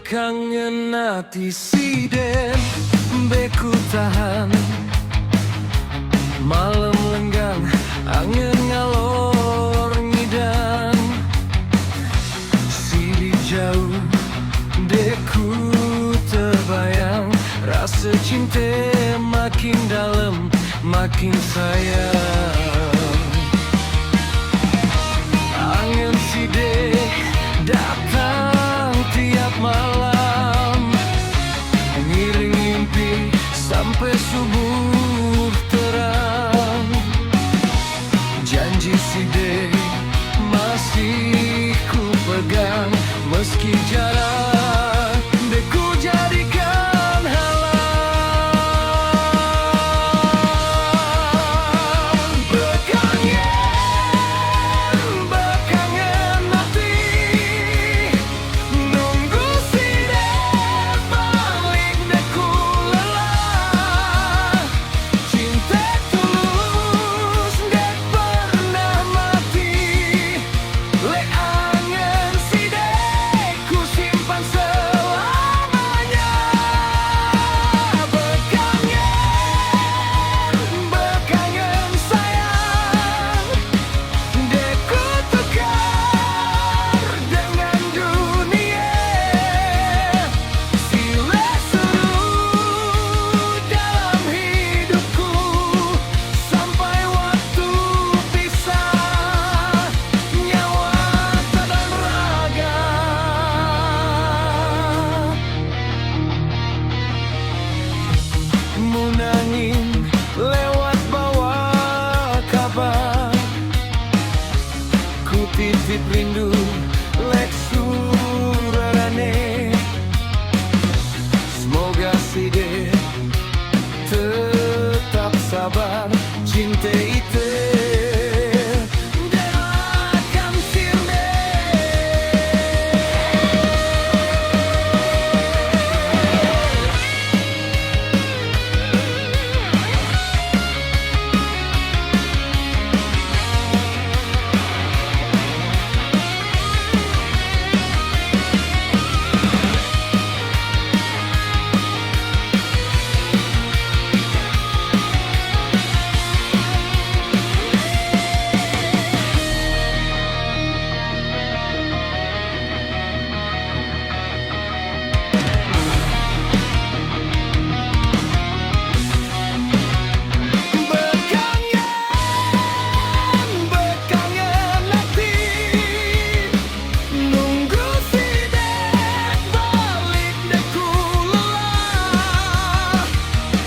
Bekangen hati siden beku tahan, malam lenggang angin ngalor ngidang. Sidi jauh deku terbayang, rasa cinta makin dalam makin sayang. Angin side datang tiap malam, ngiring mimpi sampai subuh terang. Janji side masih ku pegang, meski jarak deku jadikan halang. Bekangen hati, nunggu side balik deku lelah. Cinta tulus dek pernah mati, le angen side ku simpan selamanya. Bekangen sayang, deku tukar dengan dunia. Sila seru dalam hidupku sampai waktu pisah nyawa dan raga. Munangin lewat bawa kabar, ku titip rindu lek surarane. Semoga side tetap sabar, cinta itu akan sirne. Bekangen hati, nunggu side balik deku lelah.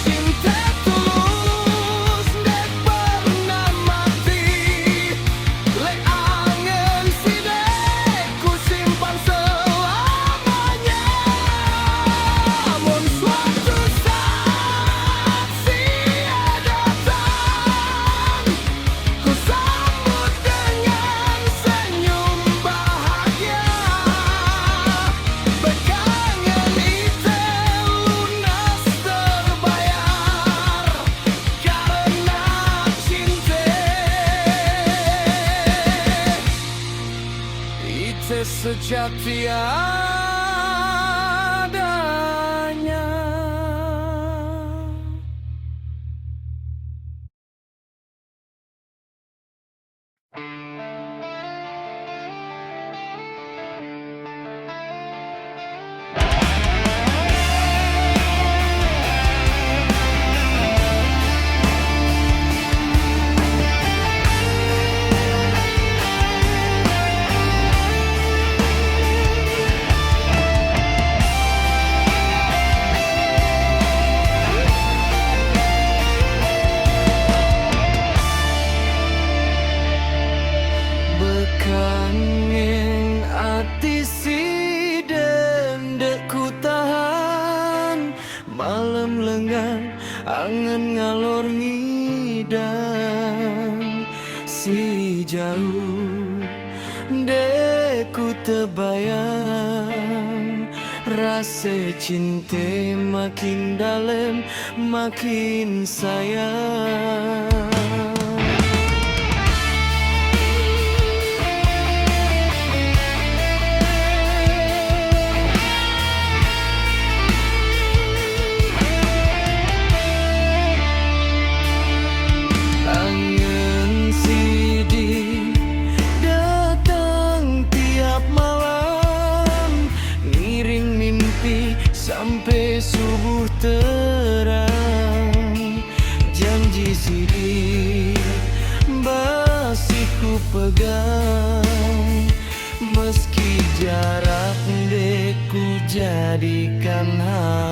Cinta tulus dek pernah mati, le angen side ku simpan selamanya. Mun suatu saat sia datang, ku sambut dengan senyum bahagia. Bekangen itu lunas terbayar karena cinta. Itu sejati adanya. Bekangen hati siden dek ku tahan, malam lenggang angin ngalor ngidang. Si jauh dek ku terbayang, rasa cinta makin dalam makin sayang. pegang. Meski jarak deku jadikan hati